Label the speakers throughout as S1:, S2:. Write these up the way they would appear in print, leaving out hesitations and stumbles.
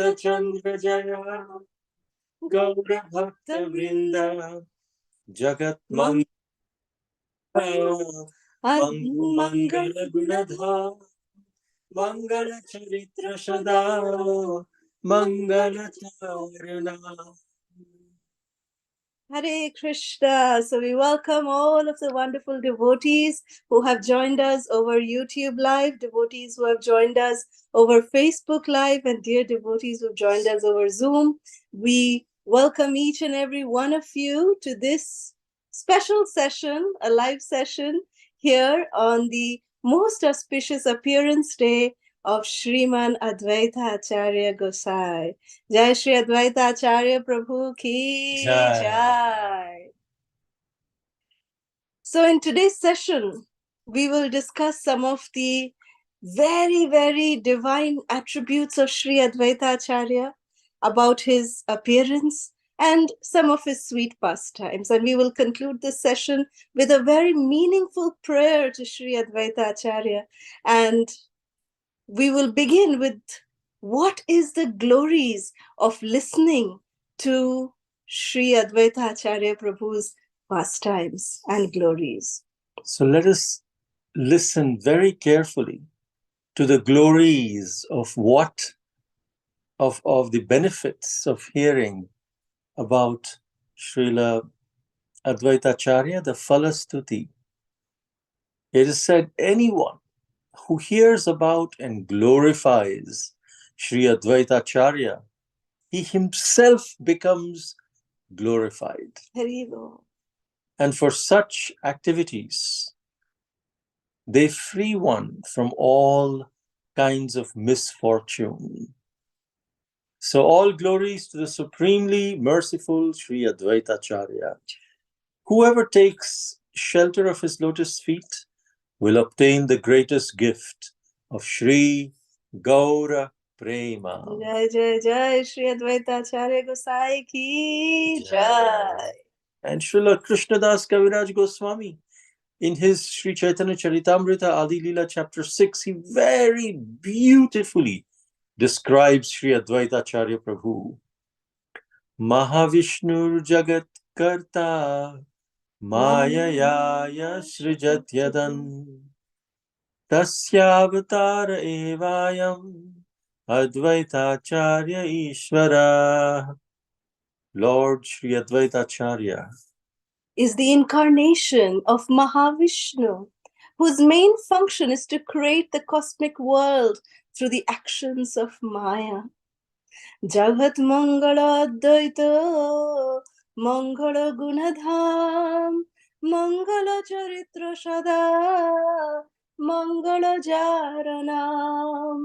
S1: Bhakta Chandra Jaya Gaura Bhakta Vrinda Jagat Mangala Mangala Gunadha Mangala Charitra Sada Mangala Charana.
S2: Hare Krishna. So we welcome all of the wonderful devotees who have joined us over YouTube Live, devotees who have joined us over Facebook Live, and dear devotees who have joined us over Zoom. We welcome each and every one of you to this special session, a live session here on the most auspicious appearance day of Shriman Advaita Acharya Gosai. Jai Shri Advaita Acharya Prabhu Ki Jai. So in today's session, we will discuss some of the very, very divine attributes of Shri Advaita Acharya, about his appearance and some of his sweet pastimes. And we will conclude this session with a very meaningful prayer to Shri Advaita Acharya. And we will begin with what is the glories of listening to Sri Advaita Acharya Prabhu's pastimes and glories.
S1: So let us listen very carefully to the glories of the benefits of hearing about Srila Advaita Acharya, the Falastuti. It is said, anyone who hears about and glorifies Sri Advaita Acharya, he himself becomes glorified.
S2: Haribo.
S1: And for such activities, they free one from all kinds of misfortune. So all glories to the supremely merciful Sri Advaita Acharya. Whoever takes shelter of his lotus feet will obtain the greatest gift of Shri Gaura Prema.
S2: Jai Jai Jai Shri Advaita Acharya Gosai Ki Jai.
S1: And Srila Krishnadas Kaviraj Goswami, in his Sri Chaitanya Charitamrita Adi Leela chapter 6, he very beautifully describes Sri Advaita Acharya Prabhu. Mahavishnur Jagat Karta Mayaya Srijat Yadan Tasyavatara Evayam Advaita Acharya Ishvara. Lord Sri Advaita Acharya
S2: is the incarnation of Mahavishnu, whose main function is to create the cosmic world through the actions of Maya. Jagat Mangala Advaita Mangala Gunadham Mangala Charitra Sada Mangala Jaranam.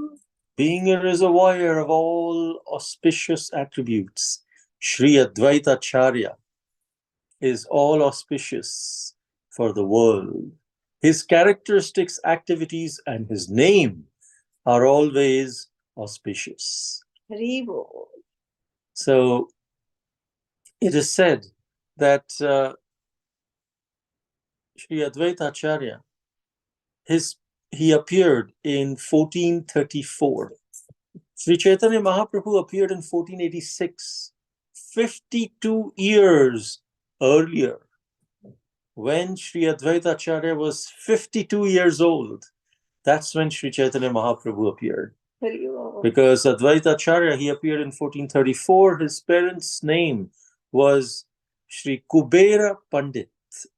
S1: Being a reservoir of all auspicious attributes, Sri Advaita Acharya is all auspicious for the world. His characteristics, activities, and his name are always auspicious.
S2: Haribo.
S1: So it is said that Sri Advaita Acharya, he appeared in 1434. Sri Chaitanya Mahaprabhu appeared in 1486, 52 years earlier. When Sri Advaita Acharya was 52 years old, that's when Sri Chaitanya Mahaprabhu appeared. Because Advaita Acharya, he appeared in 1434. His parents' name was Sri Kubera Pandit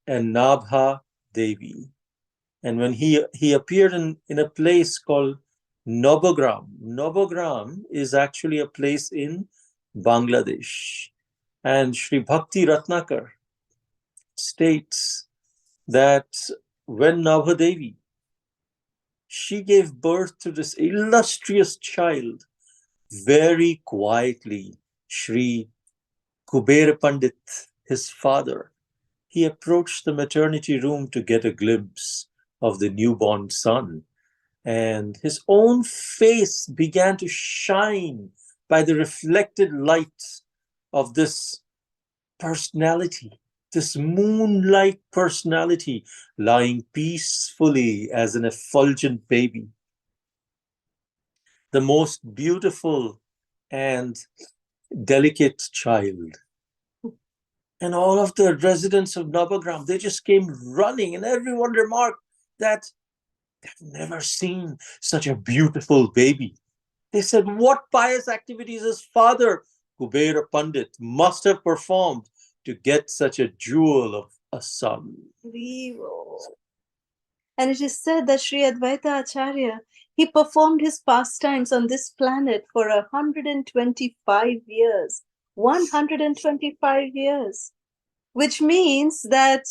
S1: and Nabha Devi. And when he appeared in a place called Nobogram. Nobogram is actually a place in Bangladesh. And Sri Bhakti Ratnakar states that when Nabha Devi, she gave birth to this illustrious child, very quietly, Sri Kubera Pandit, his father, he approached the maternity room to get a glimpse of the newborn son. And his own face began to shine by the reflected light of this personality, this moon-like personality lying peacefully as an effulgent baby. The most beautiful and delicate child. And all of the residents of Navagram, they just came running, and everyone remarked that they've never seen such a beautiful baby. They said, what pious activities his father, Kubera Pandit, must have performed to get such a jewel of a son.
S2: And it is said that Sri Advaita Acharya, he performed his pastimes on this planet for 125 years. 125 years. Which means that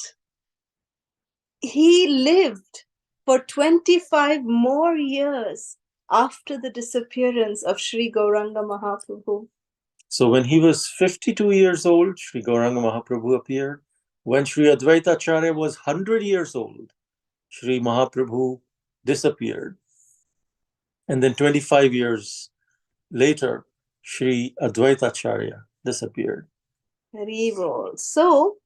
S2: he lived for 25 more years after the disappearance of Sri Gauranga Mahaprabhu.
S1: So when he was 52 years old, Sri Gauranga Mahaprabhu appeared. When Sri Advaita Acharya was 100 years old, Sri Mahaprabhu disappeared. And then 25 years later, Sri Advaita Acharya disappeared.
S2: Very well. So,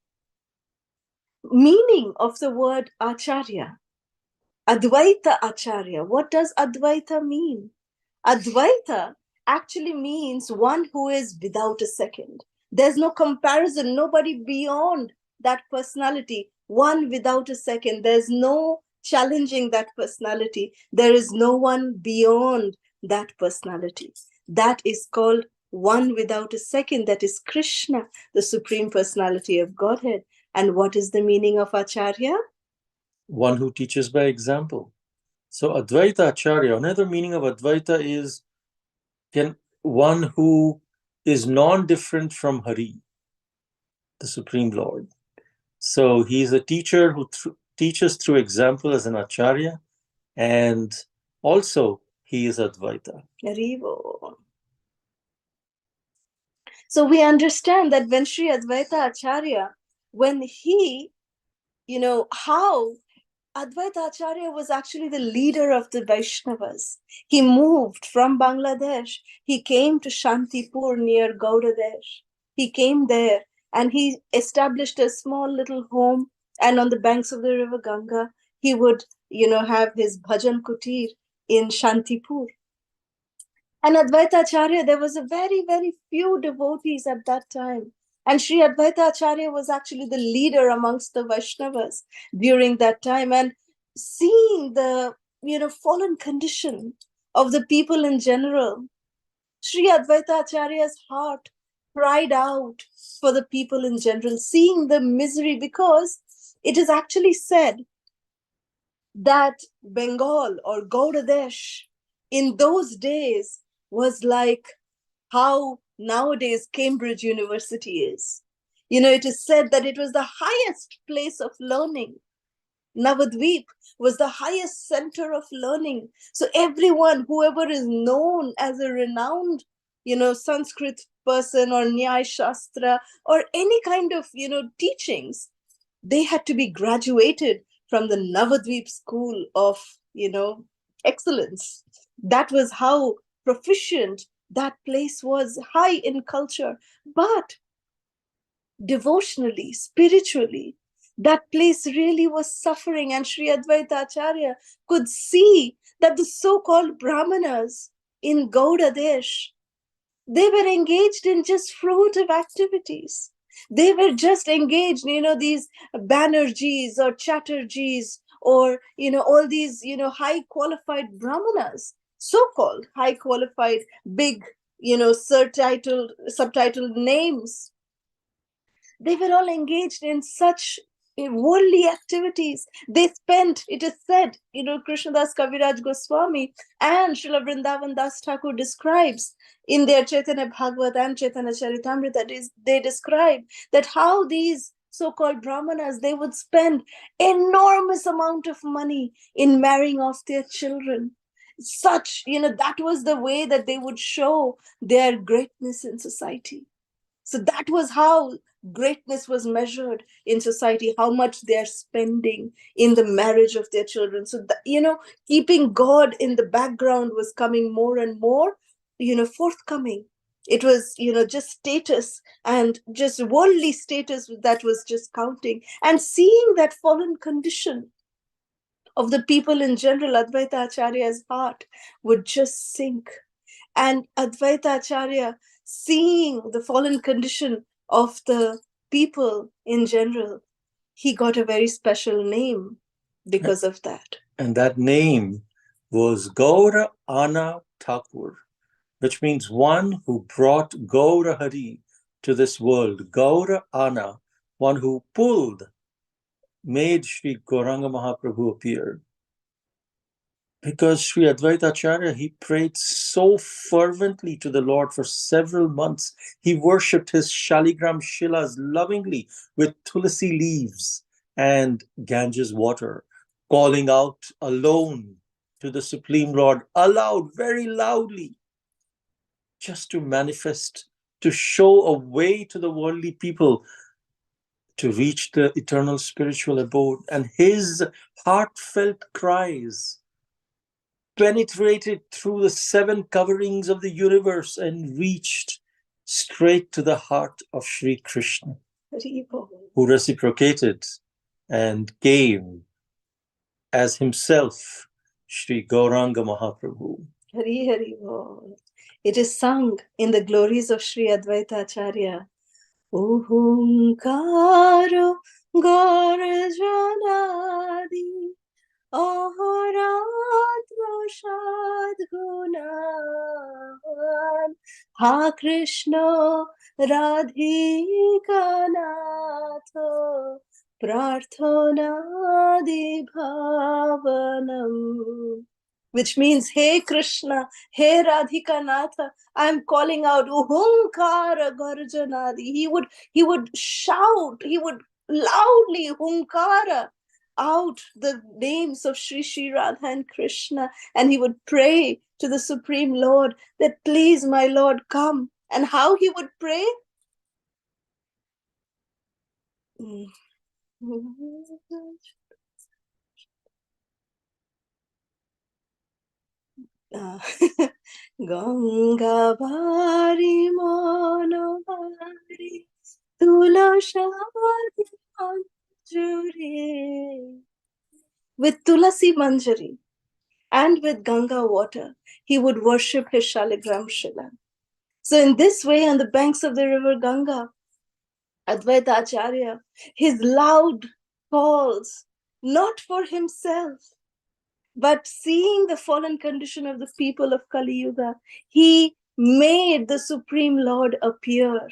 S2: meaning of the word Acharya, Advaita Acharya, what does Advaita mean? Advaita actually means one who is without a second. There's no comparison, nobody beyond that personality, one without a second. There's no challenging that personality. There is no one beyond that personality. That is called one without a second. That is Krishna, the Supreme Personality of Godhead. And what is the meaning of Acharya?
S1: One who teaches by example. So Advaita Acharya, another meaning of Advaita is one who is non-different from Hari, the Supreme Lord. So he is a teacher who teaches through example as an Acharya, and also he is Advaita.
S2: So we understand that when Sri Advaita Acharya, when he, how Advaita Acharya was actually the leader of the Vaishnavas. He moved from Bangladesh. He came to Shantipur near Gaudadesh. He came there and he established a small little home. And on the banks of the river Ganga, he would, have his bhajan kutir in Shantipur. And Advaita Acharya, there was a very, very few devotees at that time. And Sri Advaita Acharya was actually the leader amongst the Vaishnavas during that time. And seeing the, fallen condition of the people in general, Sri Advaita Acharya's heart cried out for the people in general, seeing the misery, because it is actually said that Bengal or Gaudadesh in those days was like how nowadays Cambridge University is. It is said that it was the highest place of learning. Navadvip was the highest center of learning. So everyone, whoever is known as a renowned, Sanskrit person or Nyaya Shastra or any kind of, teachings, they had to be graduated from the Navadvip school of, excellence. That was how proficient that place was, high in culture. But devotionally, spiritually, that place really was suffering. And Sri Advaita Acharya could see that the so-called Brahmanas in Gaudadesh, they were engaged in just fruitive activities. They were just engaged, these Banerjees or Chatterjees or, all these, high qualified Brahmanas, so-called high qualified, big, subtitled names. They were all engaged in such worldly activities. They spent, it is said, Krishnadas Kaviraj Goswami and Srila Vrindavan Das Thakur describes in their Chaitanya Bhagavat and Chaitanya Charitamrita, they describe that how these so-called Brahmanas, they would spend enormous amount of money in marrying off their children. Such, that was the way that they would show their greatness in society. So that was how greatness was measured in society, how much they're spending in the marriage of their children. So, keeping God in the background was coming more and more, forthcoming. It was, just status and just worldly status that was just counting. And seeing that fallen condition of the people in general, Advaita Acharya's heart would just sink. And Advaita Acharya, seeing the fallen condition of the people in general, he got a very special name because of that.
S1: And that name was Gaura Ana Thakur, which means one who brought Gaura Hari to this world. Gaura Ana, one who made Sri Gauranga Mahaprabhu appear. Because Sri Advaita Acharya, he prayed so fervently to the Lord for several months. He worshipped his Shaligram Shilas lovingly with tulasi leaves and Ganges water, calling out alone to the Supreme Lord, aloud, very loudly, just to manifest, to show a way to the worldly people to reach the eternal spiritual abode. And his heartfelt cries penetrated through the 7 coverings of the universe and reached straight to the heart of Sri Krishna, who reciprocated and came as himself Sri Gauranga Mahaprabhu.
S2: Hari Hari Bol. It is sung in the glories of Sri Advaita Acharya. Ohunkaro Gorjanadi Ahoratro Shadgunan Ha Krishna Radhikanatho Prarthanadi Bhavanam, which means, hey Krishna, hey Radhika Natha, I'm calling out Uhunkara Garjanadi. He would shout, he would loudly Hunkara out the names of Sri Sri Radha and Krishna, and he would pray to the Supreme Lord that please, my Lord, come. And how he would pray? Ganga Bari Monohari Tulashadi Manjari. With Tulasi Manjari and with Ganga water, he would worship his Shaligram Shila. So in this way, on the banks of the river Ganga, Advaita Acharya, his loud calls, not for himself, but seeing the fallen condition of the people of Kali Yuga, he made the Supreme Lord appear.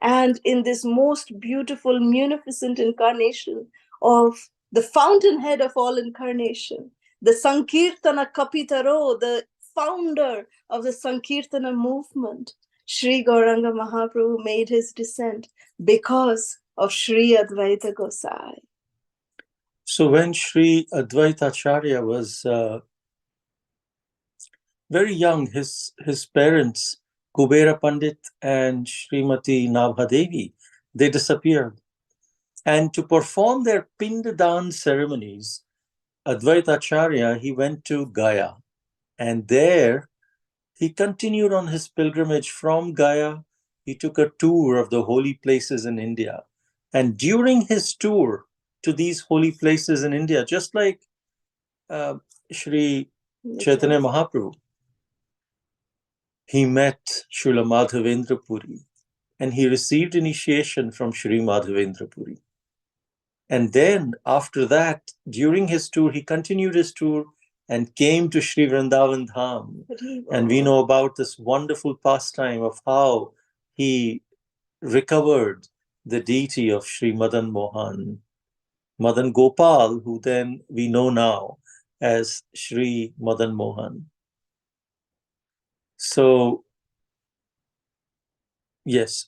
S2: And in this most beautiful, munificent incarnation of the fountainhead of all incarnation, the Sankirtana Kapitaro, the founder of the Sankirtana movement, Sri Gauranga Mahaprabhu made his descent because of Sri Advaita Gosai.
S1: So when Sri Advaita Acharya was very young, his parents, Kubera Pandit and Srimati Nabhadevi, they disappeared. And to perform their Pindadan ceremonies, Advaita Acharya, he went to Gaya. And there, he continued on his pilgrimage from Gaya. He took a tour of the holy places in India. And during his tour to these holy places in India, just like Sri Chaitanya Mahaprabhu, he met Srila Madhavendra Puri and he received initiation from Sri Madhavendra Puri. And then after that, during his tour, he continued his tour and came to Sri Vrindavan Dham. And we know about this wonderful pastime of how he recovered the deity of Sri Madan Mohan, Madan Gopal, who then we know now as Sri Madan Mohan. So, yes.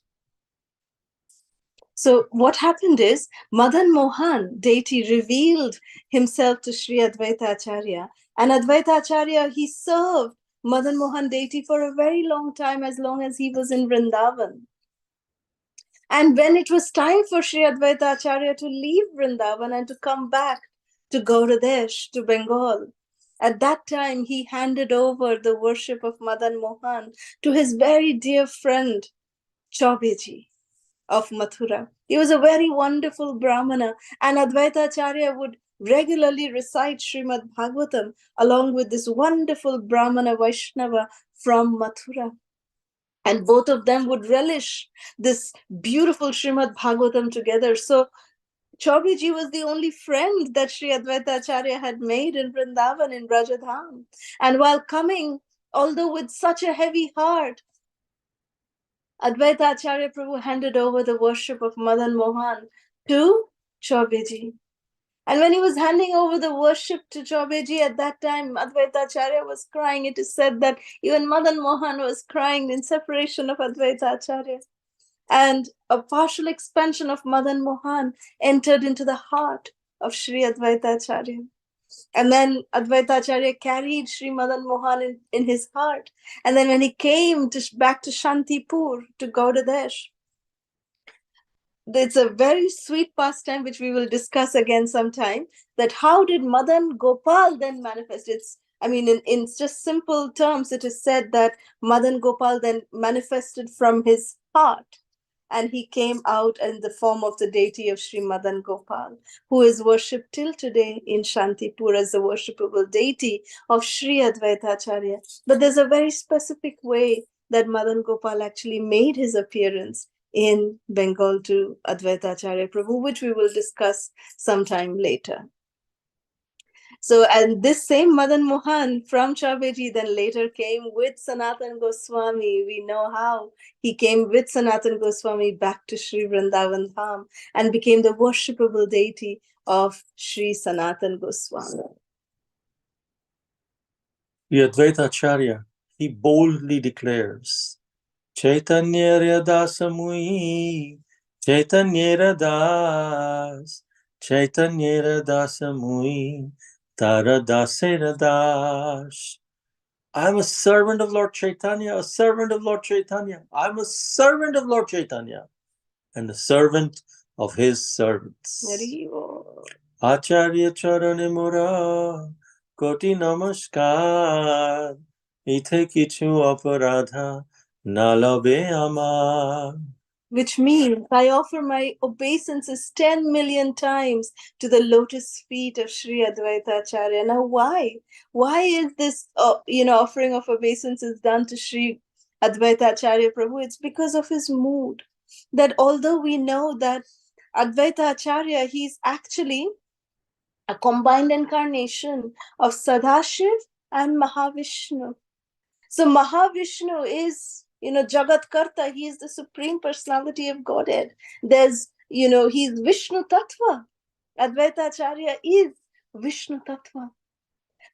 S2: So what happened is, Madan Mohan, deity, revealed himself to Sri Advaita Acharya. And Advaita Acharya, he served Madan Mohan deity for a very long time, as long as he was in Vrindavan. And when it was time for Sri Advaita Acharya to leave Vrindavan and to come back to Gauradesh, to Bengal, at that time he handed over the worship of Madan Mohan to his very dear friend, Chaubeji of Mathura. He was a very wonderful Brahmana, and Advaita Acharya would regularly recite Srimad Bhagavatam along with this wonderful Brahmana Vaishnava from Mathura. And both of them would relish this beautiful Srimad Bhagavatam together. So Chaubiji was the only friend that Sri Advaita Acharya had made in Vrindavan, in Brajadham. And while coming, although with such a heavy heart, Advaita Acharya Prabhu handed over the worship of Madan Mohan to Chaubiji. And when he was handing over the worship to Chaubeji at that time, Advaita Acharya was crying. It is said that even Madan Mohan was crying in separation of Advaita Acharya. And a partial expansion of Madan Mohan entered into the heart of Sri Advaita Acharya. And then Advaita Acharya carried Sri Madan Mohan in his heart. And then when he came back to Shantipur, to Gaudadesh, it's a very sweet pastime which we will discuss again sometime, that how did Madan Gopal then manifest? In just simple terms, it is said that Madan Gopal then manifested from his heart, and he came out in the form of the deity of Sri Madan Gopal, who is worshipped till today in Shantipur as the worshipable deity of Sri Advaita Acharya. But there's a very specific way that Madan Gopal actually made his appearance in Bengal to Advaita Acharya Prabhu, which we will discuss sometime later. So, and this same Madan Mohan from Chaubeji then later came with Sanatan Goswami. We know how he came with Sanatan Goswami back to Sri Vrindavan Dham and became the worshipable deity of Sri Sanatan Goswami.
S1: The Advaita Acharya, he boldly declares, Chaitanya Dasamui, Chaitanya Das, Chaitanya Dasamui, Tara Dasera Das. I'm a servant of Lord Chaitanya, a servant of Lord Chaitanya. I'm a servant of Lord Chaitanya and a servant of his servants. Acharya Charane Mura, Koti Namaskar, Ithe Kichu Aparadha, Nalabe Amar.
S2: Which means I offer my obeisances 10 million times to the lotus feet of Sri Advaita Acharya. Now, why? Why is this, offering of obeisances done to Sri Advaita Acharya Prabhu? It's because of his mood. That although we know that Advaita Acharya, he's actually a combined incarnation of Sadashiv and Mahavishnu. So Mahavishnu is, Jagat Karta. He is the Supreme Personality of Godhead. There's, he's Vishnu Tattva. Advaita Acharya is Vishnu Tattva.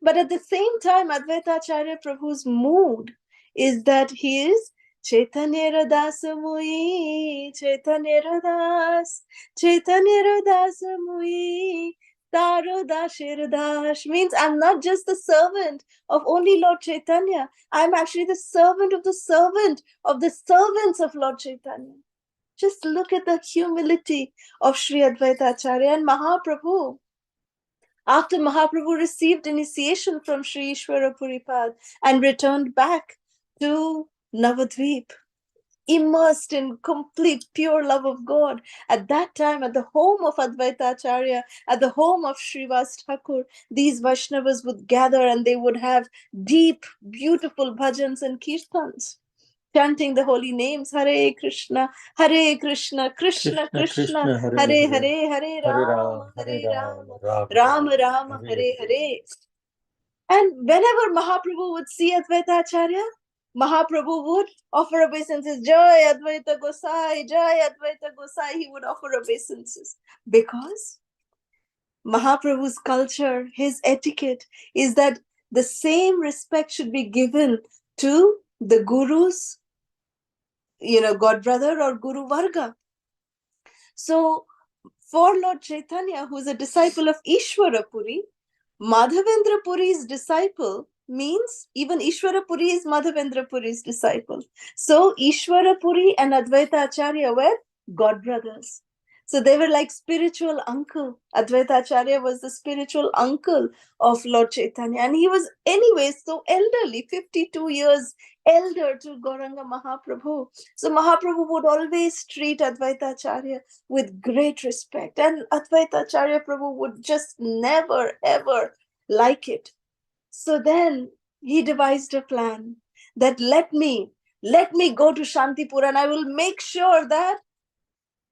S2: But at the same time, Advaita Acharya Prabhu's mood is that he is Chaitanya Radasa Mui, Chaitanya Radas, Chaitanya Radasa Mui, Taro Dashir Dash. Means I'm not just the servant of only Lord Chaitanya. I'm actually the servant of the servant of the servants of Lord Chaitanya. Just look at the humility of Sri Advaita Acharya and Mahaprabhu. After Mahaprabhu received initiation from Sri Ishwara Puripad and returned back to Navadvip, immersed in complete pure love of God, at that time at the home of Advaita Acharya, at the home of Srivas Thakur, these Vaishnavas would gather and they would have deep, beautiful bhajans and kirtans, chanting the holy names, Hare Krishna, Krishna, Krishna, Hare Hare, Hare Rama, Rama Rama, Hare Hare. And whenever Mahaprabhu would see Advaita Acharya, Mahaprabhu would offer obeisances, Jai Advaita Gosai, Jai Advaita Gosai. He would offer obeisances because Mahaprabhu's culture, his etiquette is that the same respect should be given to the Guru's, godbrother or Guru Varga. So for Lord Chaitanya, who is a disciple of Ishwara Puri, Madhavendra Puri's disciple means even Ishwara Puri is Madhavendra Puri's disciple. So Ishwara Puri and Advaita Acharya were godbrothers. So they were like spiritual uncle. Advaita Acharya was the spiritual uncle of Lord Chaitanya. And he was anyway so elderly, 52 years elder to Gauranga Mahaprabhu. So Mahaprabhu would always treat Advaita Acharya with great respect. And Advaita Acharya Prabhu would just never, ever like it. So then he devised a plan that let me go to Shantipur, and I will make sure that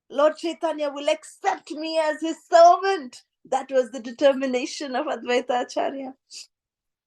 S2: Lord Chaitanya will accept me as his servant. That was the determination of Advaita Acharya.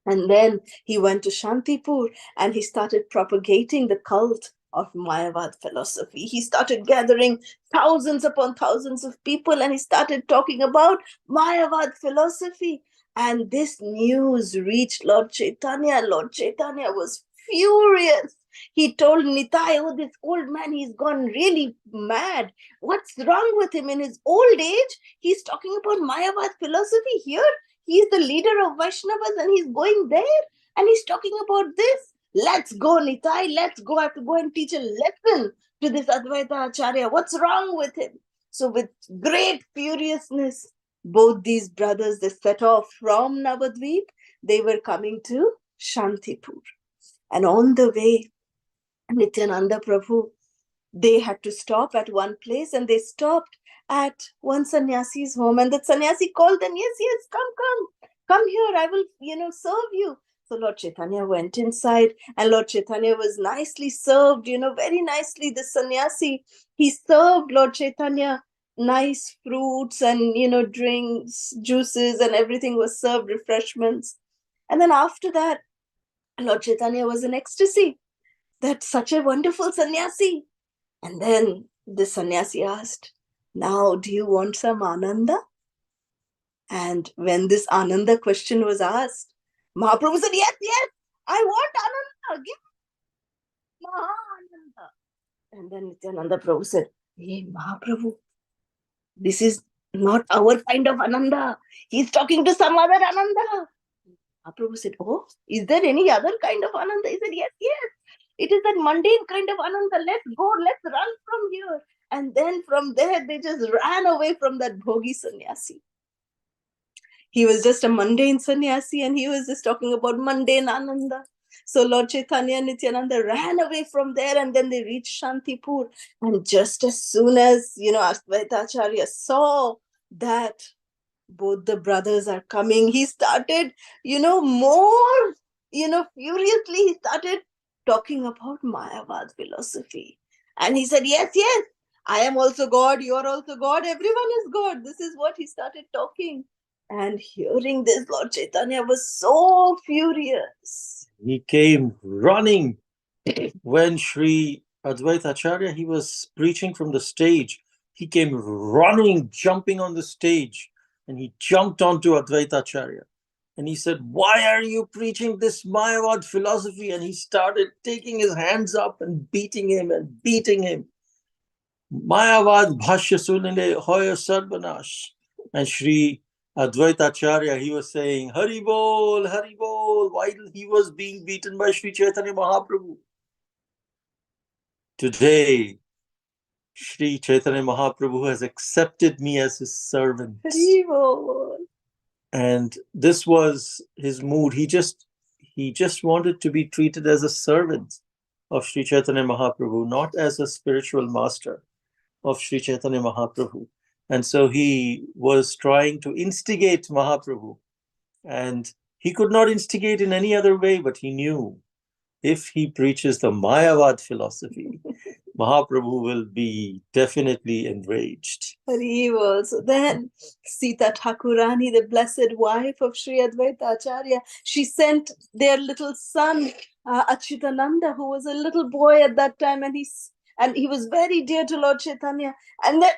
S2: And then he went to Shantipur and he started propagating the cult of Mayavad philosophy. He started gathering thousands upon thousands of people and he started talking about Mayavad philosophy. And this news reached Lord Chaitanya. Lord Chaitanya was furious. He told Nitai, oh, this old man, he's gone really mad. What's wrong with him? In his old age, he's talking about Mayavad philosophy here. He's the leader of Vaishnavas and he's going there and he's talking about this. Let's go, Nitai. Let's go. I have to go and teach a lesson to this Advaita Acharya. What's wrong with him? So with great furiousness, both these brothers, they set off from Navadvip. They were coming to Shantipur. And on the way, Nityananda Prabhu, they had to stop at one place and they stopped at one sannyasi's home. And that sannyasi called them, yes, come here. I will, serve you. So Lord Chaitanya went inside and Lord Chaitanya was nicely served, very nicely. The sannyasi, he served Lord Chaitanya nice fruits and, drinks, juices and everything was served, refreshments. And then after that, Lord Chaitanya was in ecstasy that such a wonderful sannyasi. And then the sannyasi asked, now do you want some Ananda? And when this Ananda question was asked, Mahaprabhu said, yes, I want Ananda. Give me Mahananda. And then Nityananda Prabhu said, hey, Mahaprabhu, this is not our kind of Ananda. He's talking to some other Ananda. Mahaprabhu said, oh, is there any other kind of Ananda? He said, yes. It is that mundane kind of Ananda. Let's go, let's run from here. And then from there, they just ran away from that Bhogi sannyasi. He was just a mundane sannyasi and he was just talking about mundane Ananda. So Lord Chaitanya and Nityananda ran away from there and then they reached Shantipur. And just as soon as, Advaita Acharya saw that both the brothers are coming, he started, more, furiously, he started talking about Mayavad philosophy. And he said, yes, I am also God, you are also God, everyone is God. This is what he started talking. And hearing this, Lord Chaitanya was so furious.
S1: He came running when Sri Advaita Acharya, he was preaching from the stage. He came running, jumping on the stage, and he jumped onto Advaita Acharya. And he said, why are you preaching this Mayavad philosophy? And he started taking his hands up and beating him. Mayavad bhashya sunile hoya sarvanash. And Sri Advaita Acharya, he was saying, Hari Bol, while he was being beaten by Sri Chaitanya Mahaprabhu. Today, Sri Chaitanya Mahaprabhu has accepted me as his servant.
S2: Hari Bol.
S1: And this was his mood. He just wanted to be treated as a servant of Sri Chaitanya Mahaprabhu, not as a spiritual master of Sri Chaitanya Mahaprabhu. And so he was trying to instigate Mahaprabhu. And he could not instigate in any other way, but he knew if he preaches the Mayavad philosophy, Mahaprabhu will be definitely enraged.
S2: Haribol. So then Sita Thakurani, the blessed wife of Sri Advaita Acharya, she sent their little son, Achyutananda, who was a little boy at that time, and he was very dear to Lord Chaitanya. And then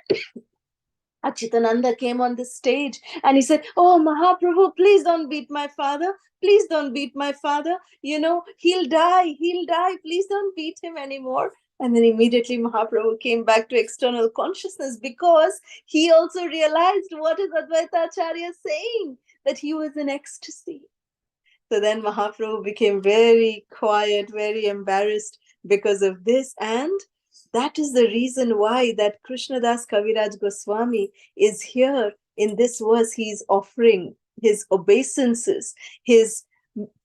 S2: Achyutananda came on the stage and he said, oh, Mahaprabhu, please don't beat my father. Please don't beat my father. He'll die. Please don't beat him anymore. And then immediately Mahaprabhu came back to external consciousness because he also realized what is Advaita Acharya saying, that he was in ecstasy. So then Mahaprabhu became very quiet, very embarrassed because of this. And That is the reason why that Krishnadas Kaviraj Goswami is here in this verse. He is offering his obeisances, his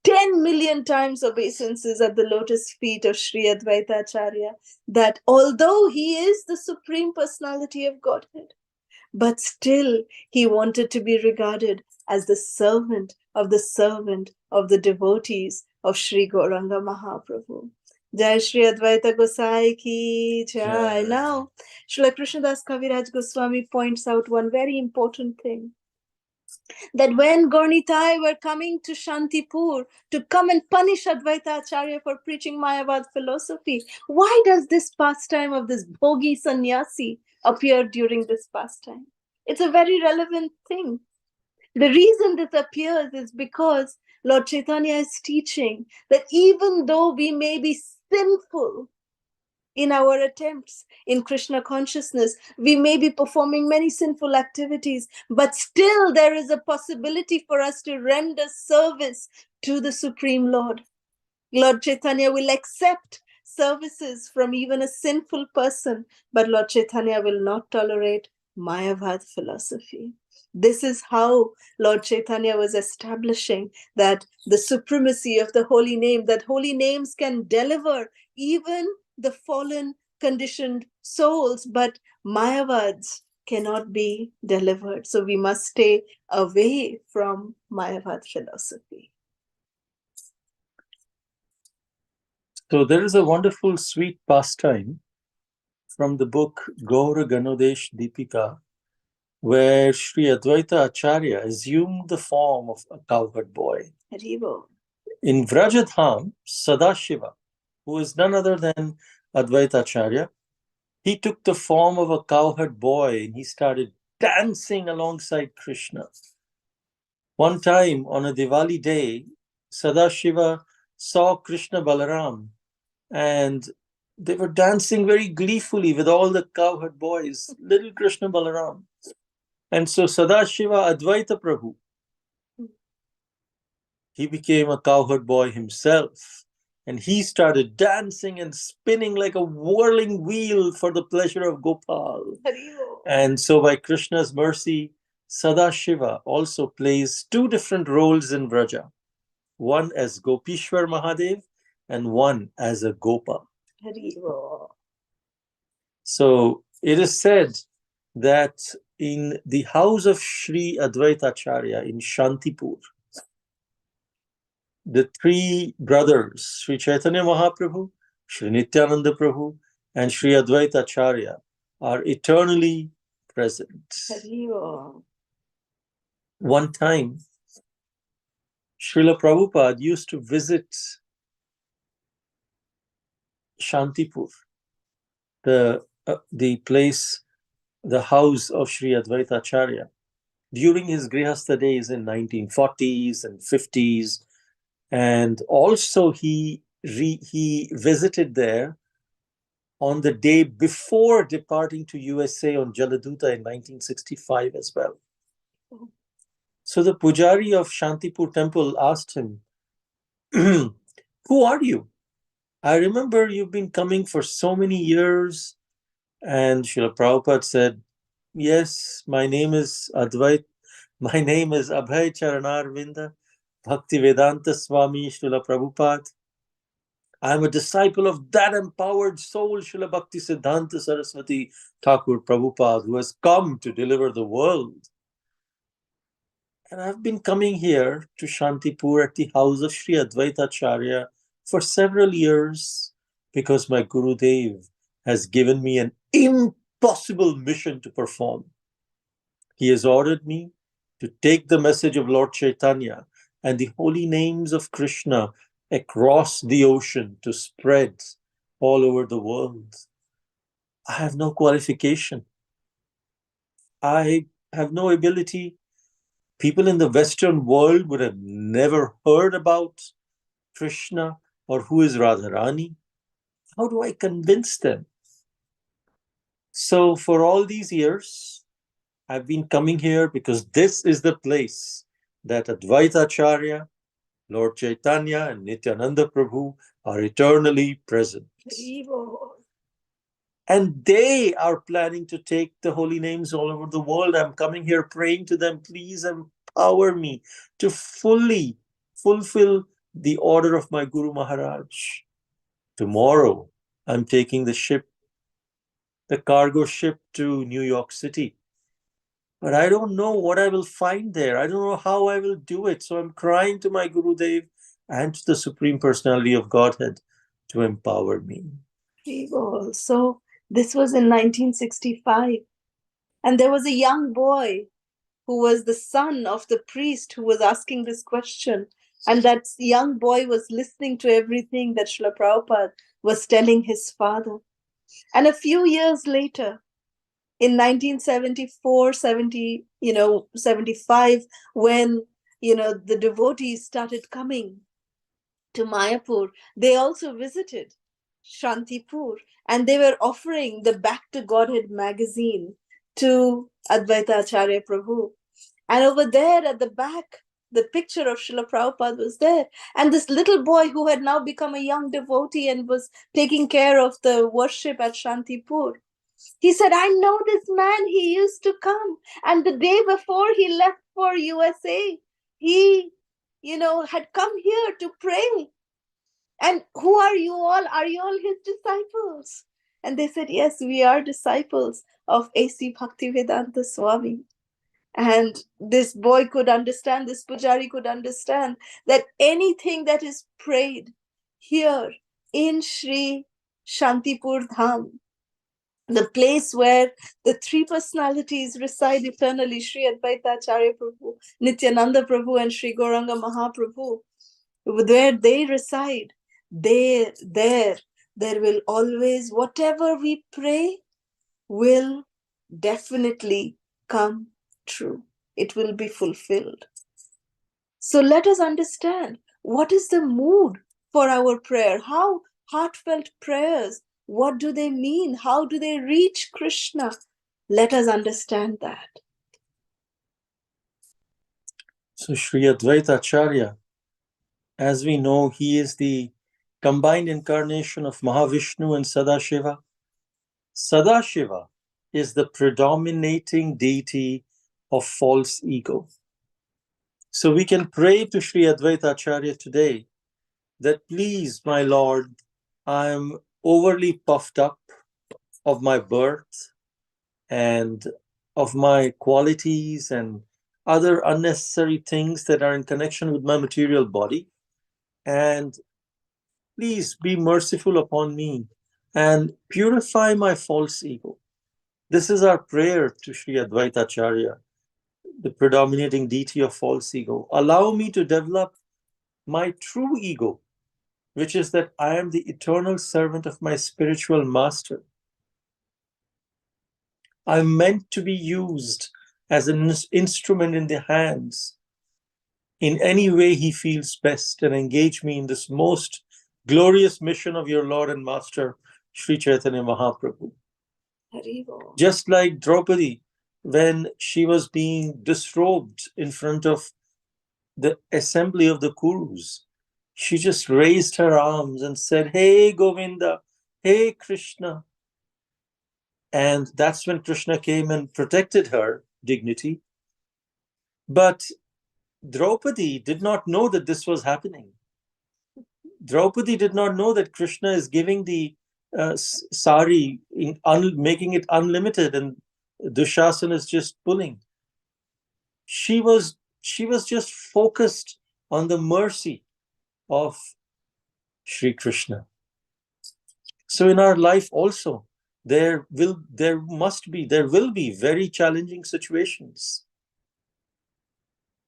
S2: 10 million times obeisances at the lotus feet of Sri Advaita Acharya, that although he is the Supreme Personality of Godhead, but still he wanted to be regarded as the servant of the devotees of Sri Gauranga Mahaprabhu. Jai Shri Advaita Gosai ki Jai. Now, Srila Krishnadas Kaviraj Goswami points out one very important thing, that when Gaurnitai were coming to Shantipur to come and punish Advaita Acharya for preaching Mayavad philosophy, why does this pastime of this bhogi sannyasi appear during this pastime? It's a very relevant thing. The reason this appears is because Lord Chaitanya is teaching that even though we may be sinful in our attempts in Krishna consciousness, we may be performing many sinful activities, but still there is a possibility for us to render service to the Supreme Lord. Lord Chaitanya will accept services from even a sinful person, but Lord Chaitanya will not tolerate Mayavad philosophy. This is how Lord Chaitanya was establishing that the supremacy of the holy name, that holy names can deliver even the fallen, conditioned souls, but Mayavads cannot be delivered. So we must stay away from Mayavad philosophy.
S1: So there is a wonderful sweet pastime from the book Gaura Ganodesh Deepika, where Sri Advaita Acharya assumed the form of a cowherd boy.
S2: Haribo.
S1: In Vrajadham, Sadashiva, who is none other than Advaita Acharya, he took the form of a cowherd boy and he started dancing alongside Krishna. One time on a Diwali day, Sadashiva saw Krishna Balaram and they were dancing very gleefully with all the cowherd boys, little Krishna Balaram. And so Sadashiva Advaita Prabhu, he became a cowherd boy himself. And he started dancing and spinning like a whirling wheel for the pleasure of Gopal. And so by Krishna's mercy, Sadashiva also plays two different roles in Vraja. One as Gopishwar Mahadev and one as a Gopa. So it is said that in the house of Sri Advaita Acharya in Shantipur, the three brothers, Sri Chaitanya Mahaprabhu, Sri Nityananda Prabhu, and Sri Advaita Acharya, are eternally present. One time, Srila Prabhupada used to visit Shantipur, the place, the house of Sri Advaita Acharya, during his Grihastha days in 1940s and 50s. And also he visited there on the day before departing to USA on Jaladuta in 1965 as well. So the Pujari of Shantipur temple asked him, who are you? I remember you've been coming for so many years. And Srila Prabhupada said, yes, my name is Advait. My name is Abhay Charanarvinda Bhakti Vedanta Swami Srila Prabhupada. I am a disciple of that empowered soul, Srila Bhakti Siddhanta Saraswati Thakur Prabhupada, who has come to deliver the world. And I've been coming here to Shantipur at the house of Sri Advaita Acharya for several years because my Gurudev has given me an impossible mission to perform. He has ordered me to take the message of Lord Chaitanya and the holy names of Krishna across the ocean to spread all over the world. I have no qualification. I have no ability. People in the Western world would have never heard about Krishna or who is Radharani. How do I convince them? So for all these years, I've been coming here because this is the place that Advaita Acharya, Lord Chaitanya and Nityananda Prabhu are eternally present. And they are planning to take the holy names all over the world. I'm coming here praying to them, please empower me to fully fulfill the order of my Guru Maharaj. Tomorrow, I'm taking the cargo ship to New York City. But I don't know what I will find there. I don't know how I will do it. So I'm crying to my Gurudev and to the Supreme Personality of Godhead to empower me.
S2: So this was in 1965. And there was a young boy who was the son of the priest who was asking this question. And that young boy was listening to everything that Srila Prabhupada was telling his father. And a few years later, in 1974, 75, when, the devotees started coming to Mayapur, they also visited Shantipur, and they were offering the Back to Godhead magazine to Advaita Acharya Prabhu. And over there at the back, the picture of Srila Prabhupada was there. And this little boy who had now become a young devotee and was taking care of the worship at Shantipur, he said, I know this man, he used to come. And the day before he left for USA, he, had come here to pray. And who are you all? Are you all his disciples? And they said, yes, we are disciples of A.C. Bhaktivedanta Swami. And this boy could understand, this pujari could understand that anything that is prayed here in Sri Shantipur Dham, the place where the three personalities reside eternally, Sri Advaita Acharya Prabhu, Nityananda Prabhu, and Sri Gauranga Mahaprabhu, where they reside, there will always, whatever we pray will definitely come true. It will be fulfilled. So let us understand what is the mood for our prayer. How heartfelt prayers, what do they mean? How do they reach Krishna? Let us understand that.
S1: So Sri Advaita Acharya, as we know, he is the combined incarnation of Mahavishnu and Sadashiva. Sadashiva is the predominating deity of false ego. So we can pray to Sri Advaita Acharya today that, please, my Lord, I am overly puffed up of my birth and of my qualities and other unnecessary things that are in connection with my material body. And please be merciful upon me and purify my false ego. This is our prayer to Sri Advaita Acharya, the predominating deity of false ego. Allow me to develop my true ego, which is that I am the eternal servant of my spiritual master. I'm meant to be used as an instrument in the hands in any way he feels best, and engage me in this most glorious mission of your Lord and Master, Sri Chaitanya Mahaprabhu.
S2: Haribo.
S1: Just like Draupadi, when she was being disrobed in front of the assembly of the Kurus, she just raised her arms and said, "Hey Govinda, hey Krishna." And that's when Krishna came and protected her dignity. But Draupadi did not know that this was happening. Draupadi did not know that Krishna is giving the sari, making it unlimited, and Dushasana is just pulling. She was just focused on the mercy of Sri Krishna. So in our life also, there will be very challenging situations.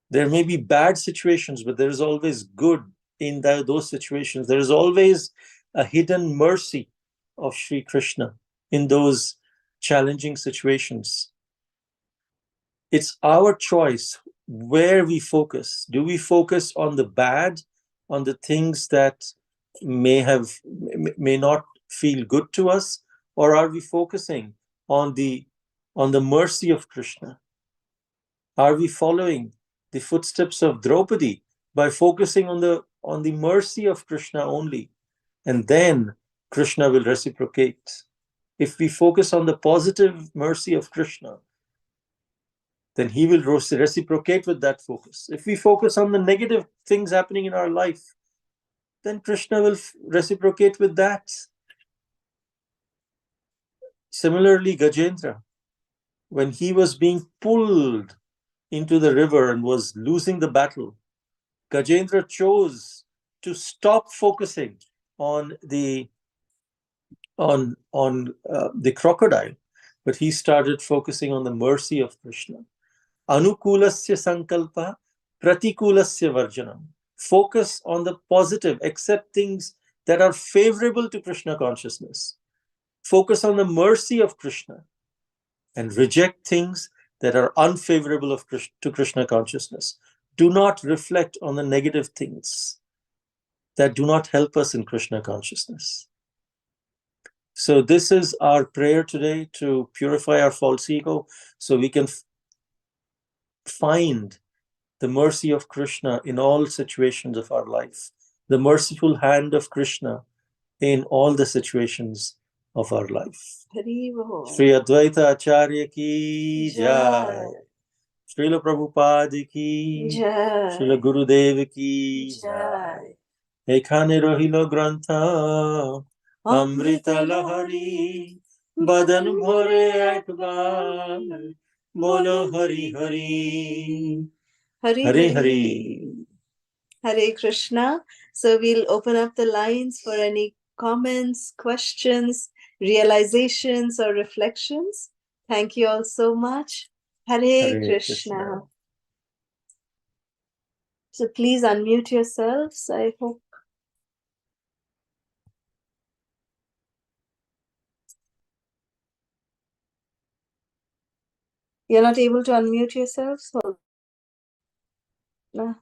S1: There may be bad situations, but there is always good in those situations. There is always a hidden mercy of Sri Krishna in those challenging situations. It's our choice where we focus. Do we focus on the bad, on the things that may not feel good to us, or are we focusing on the mercy of Krishna? Are we following the footsteps of Draupadi by focusing on the mercy of Krishna only? And then Krishna will reciprocate. If we focus on the positive mercy of Krishna, then he will reciprocate with that focus. If we focus on the negative things happening in our life, then Krishna will reciprocate with that. Similarly, Gajendra, when he was being pulled into the river and was losing the battle, Gajendra chose to stop focusing on the crocodile, but he started focusing on the mercy of Krishna. Anukulasya sankalpa, pratikulasya varjanam. Focus on the positive, accept things that are favorable to Krishna consciousness. Focus on the mercy of Krishna and reject things that are unfavorable to Krishna consciousness. Do not reflect on the negative things that do not help us in Krishna consciousness. So this is our prayer today, to purify our false ego so we can find the mercy of Krishna in all situations of our life, the merciful hand of Krishna in all the situations of our life. Shri Advaita Acharya ki jai. Srila Prabhupada ki jai. Srila Gurudev ki jai. Ekhane rohilo grantha Amrita Lahari Badan bhore ekbar Bolo Hari Hari Hari Hari.
S2: Hare Krishna. So we'll open up the lines for any comments, questions, realizations, or reflections. Thank you all so much. Hare Krishna. So please unmute yourselves. I hope. You're not able to unmute yourselves? No.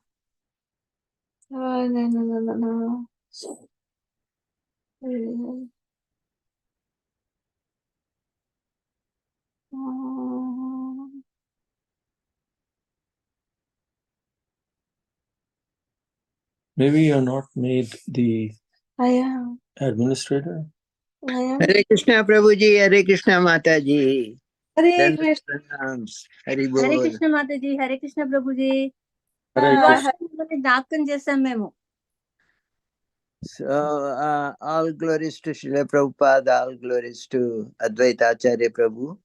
S2: Oh, no.
S1: Maybe you're not made the
S2: I am.
S1: administrator.
S2: I am.
S3: Hare Krishna Prabhuji, Hare Krishna Mataji.
S2: Hare Krishna.
S3: Hare
S4: Hare Krishna Mataji, Hare Krishna Prabhuji. Dakan jesa memo.
S3: So, all glories to Srila Prabhupada, all glories to Advaita Acharya Prabhu.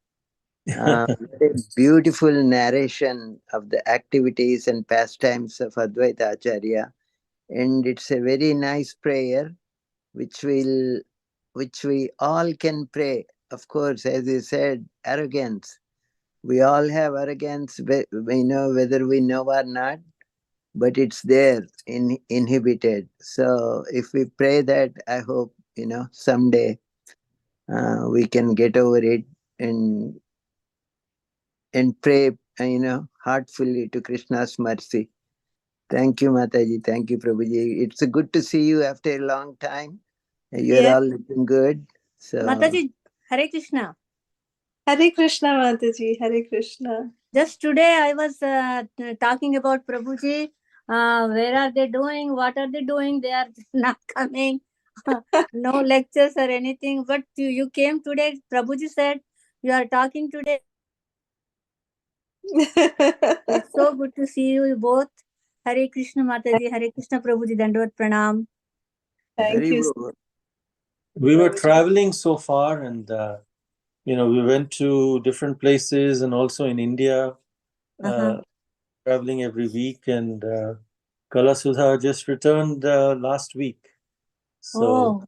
S3: Very beautiful narration of the activities and pastimes of Advaita Acharya. And it's a very nice prayer, which we all can pray. Of course, as you said, arrogance. We all have arrogance, we know whether we know or not, but it's there, inhibited. So if we pray that, I hope, someday we can get over it and pray, heartfully to Krishna's mercy. Thank you, Mataji. Thank you, Prabhuji. It's good to see you after a long time. You're all looking good. So,
S4: Mataji, Hare Krishna.
S2: Hare Krishna, Mataji. Hare Krishna.
S4: Just today I was talking about Prabhuji. Where are they doing? What are they doing? They are not coming. No lectures or anything. But you came today. Prabhuji said, you are talking today. It's so good to see you both. Hare Krishna Mataji, Hare Krishna Prabhuji, Dandavat Pranam.
S2: Thank you.
S1: We were traveling so far, and we went to different places, and also in India, traveling every week. And Kalasudha just returned last week. So,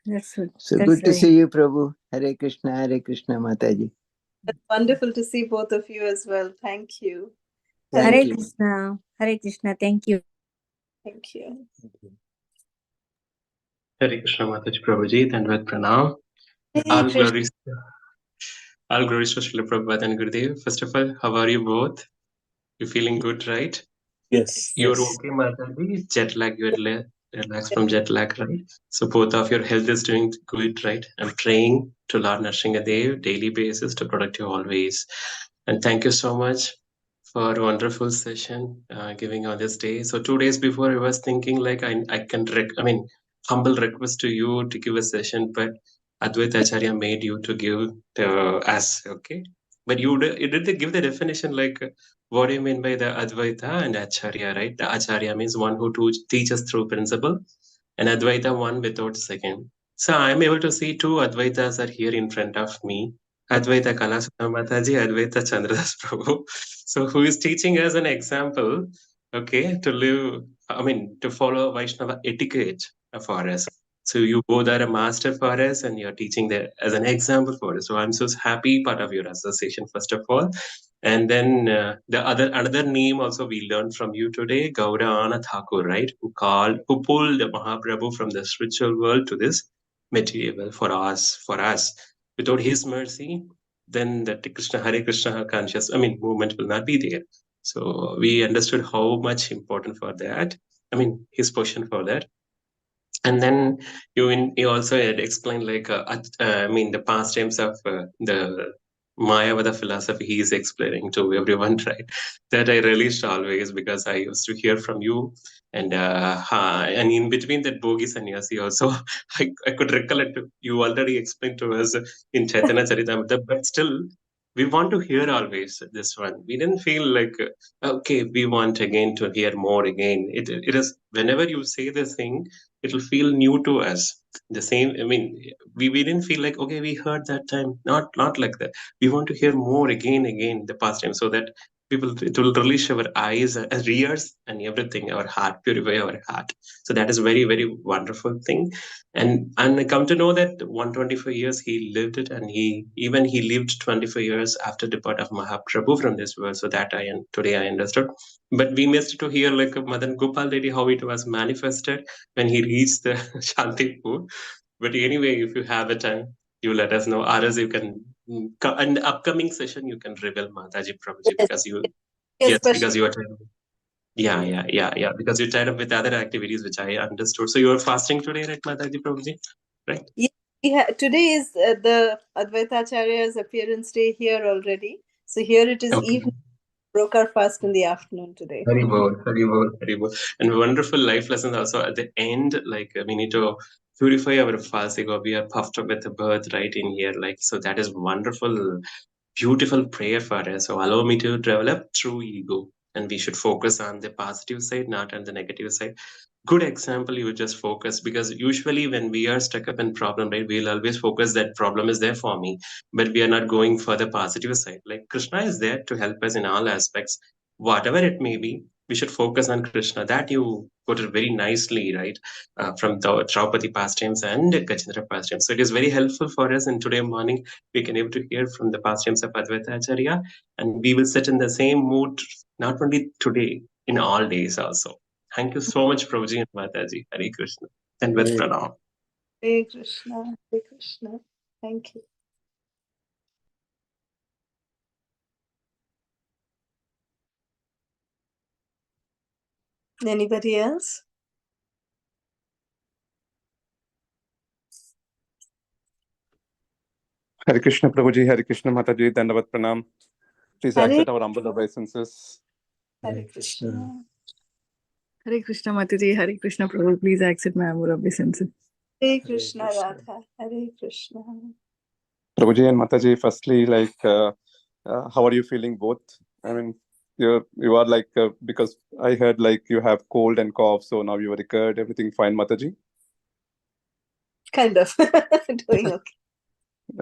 S4: That's good.
S3: So good to see you, Prabhu. Hare Krishna Mataji.
S2: It's wonderful to see both of you as well. Thank you.
S4: Hare Krishna. Hare Krishna. Thank you.
S2: Thank you.
S5: Hare Krishna Mataji Prabhuji, Dandavat Pranam. All glories to Srila Prabhupada and Gurudev. First of all, how are you both? You feeling good, right?
S1: Yes.
S5: You're okay, Mataji? Jet lag, you're relaxed from jet lag, right? So both of your health is doing good, right? I'm praying to Lord Nrsingadev daily basis to protect you always. And thank you so much for a wonderful session, giving on this day. So 2 days before I was thinking like I can humble request to you to give a session, but Advaita Acharya made you to give to us, okay? But you did give the definition, like what do you mean by the Advaita and Acharya, right? The Acharya means one who teaches through principle, and Advaita one without second. So I'm able to see two Advaitas are here in front of me. Advaitakalasudha Mataji, Advaita Chandradas Prabhu. So who is teaching us an example, okay, to live, to follow Vaishnava etiquette for us. So you both are a master for us and you're teaching there as an example for us. So I'm so happy part of your association, first of all. And then another name also we learned from you today, Gaurana Thakur, right? Who pulled Mahaprabhu from the spiritual world to this material for us. Without his mercy, then the Hare Krishna movement will not be there. So we understood how much important for that. His position for that. And then you also had explained the pastimes of the Mayavada philosophy he is explaining to everyone, right? That I relished always because I used to hear from you, and in between that Bogi Sannyasi also, I could recollect you already explained to us in Chaitanya Charitamrita, but still we want to hear always this one. We didn't feel like okay, we want again to hear more again. It is whenever you say this thing, it'll feel new to us. The same, we didn't feel like okay, we heard that time. Not like that. We want to hear more again the past time, so that it will release our eyes, ears, and everything, our heart, purify our heart. So that is very, very wonderful thing. And I come to know that 125 years he lived it, and he lived 25 years after depart of Mahaprabhu from this world. So that today I understood. But we missed to hear like Madan Gopal Reddy how it was manifested when he reached the Shantipur. But anyway, if you have a time, you let us know. Or else you can, in the upcoming session, you can reveal Mataji Prabhuji, because you, yes, because you are tied up. Yeah. Because you're tied up with other activities, which I understood. So you are fasting today, right, Mataji Prabhuji? Right?
S2: Yeah, today is the Advaita Acharya's appearance day here already. So here it is
S5: Okay.
S2: evening. Broke our fast in the afternoon today.
S5: Very well. And wonderful life lessons also at the end. Like we need to purify our false ego. We are puffed up with the birth right in here. Like, so that is wonderful, beautiful prayer for us. So allow me to develop true ego. And we should focus on the positive side, not on the negative side. Good example, you just focus, because usually when we are stuck up in problem, right, we'll always focus that problem is there for me, but we are not going for the positive side. Like Krishna is there to help us in all aspects, whatever it may be. We should focus on Krishna. That you put it very nicely, right, from the Draupadi pastimes and Gajendra pastimes. So it is very helpful for us. And today morning we can able to hear from the pastimes of Advaita Acharya, and we will sit in the same mood, not only today, in all days also. Thank you so much, Prabhuji and Mataji. Hare Krishna. And with pranam.
S2: Hare Krishna. Hare Krishna. Thank you. Anybody else?
S6: Hare Krishna, Prabhuji, Hare Krishna, Mataji, Dandavat Pranam. Please accept our humble obeisances.
S2: Hare Krishna.
S7: Hare Krishna, Mataji, Hare Krishna, Prabhu. Please accept my humble obeisances.
S2: Hare Krishna, Radha. Hare Krishna.
S6: Prabhuji and Mataji, firstly, how are you feeling both? You are like, because I heard like you have cold and cough, so now you are recovered, everything fine, Mataji?
S2: Kind of. Doing okay.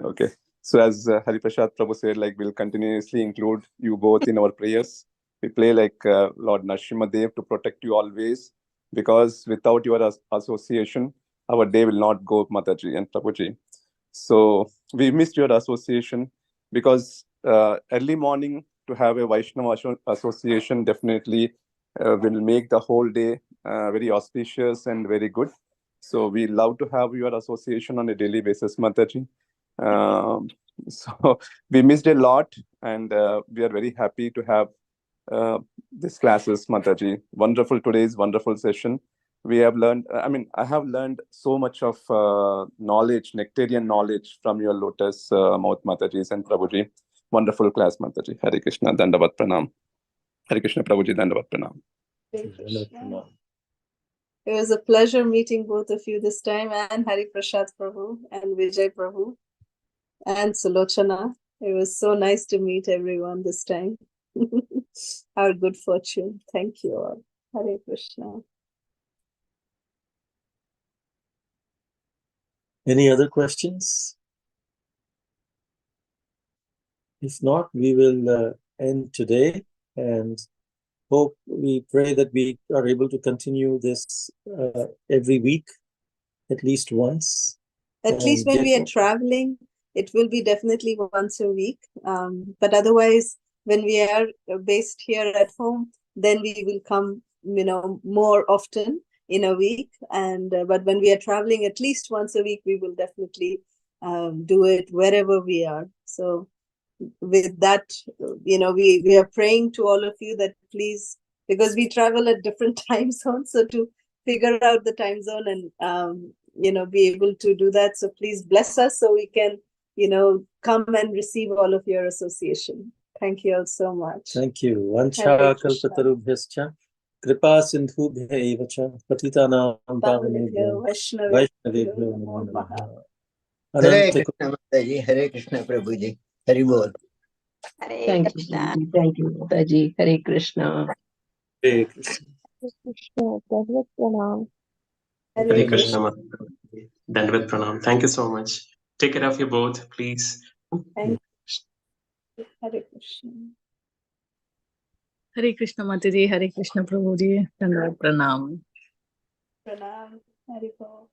S6: Okay. So as Hari Prasad Prabhu said, like we'll continuously include you both in our prayers. We pray like Lord Nrsimhadev to protect you always, because without your association, our day will not go, Mataji and Prabhuji. So we missed your association, because early morning to have a Vaishnava association definitely will make the whole day very auspicious and very good. So we love to have your association on a daily basis, Mataji. So we missed a lot, and we are very happy to have these classes, Mataji. Wonderful today's wonderful session. We have learned, I have learned so much of knowledge, nectarian knowledge from your lotus mouth, Mataji and Prabhuji. Wonderful class, Mataji. Hare Krishna, Dandavat Pranam. Hare Krishna, Prabhuji, Dandavat Pranam.
S2: Hare Krishna. It was a pleasure meeting both of you this time, and Hari Prasad Prabhu and Vijay Prabhu and Sulochana. It was so nice to meet everyone this time. Our good fortune. Thank you all. Hare Krishna.
S1: Any other questions? If not, we will end today, and we pray that we are able to continue this every week, at least once.
S2: At least when we are traveling, it will be definitely once a week. But otherwise, when we are based here at home, then we will come, more often in a week. And but when we are traveling, at least once a week, we will definitely do it wherever we are. So with that, we are praying to all of you that please, because we travel at different time zones, so to figure out the time zone and be able to do that. So please bless us so we can, come and receive all of your association. Thank you all so much.
S1: Thank you.
S2: Hare
S1: Vancha kalpatarubhyascha kripa sindhubhya eva cha patitanam pavanebhyo vaishnavebhyo namo namaha.
S3: Hare
S1: Ananta
S3: Krishna Mataji, Hare Krishna Prabhuji, Hari Bol.
S8: Thank you, Prabhuji. Thank you, Mataji. Hare Krishna.
S1: Hare Krishna.
S5: Hare Krishna Mataji. Dandavat Pranam. Thank you so much. Take care of you both, please.
S2: Thank you. Hare Krishna.
S7: Hare Krishna Mataji, Hare Krishna Prabhuji, Dandavat Pranam.
S2: Pranam. Hare Krishna.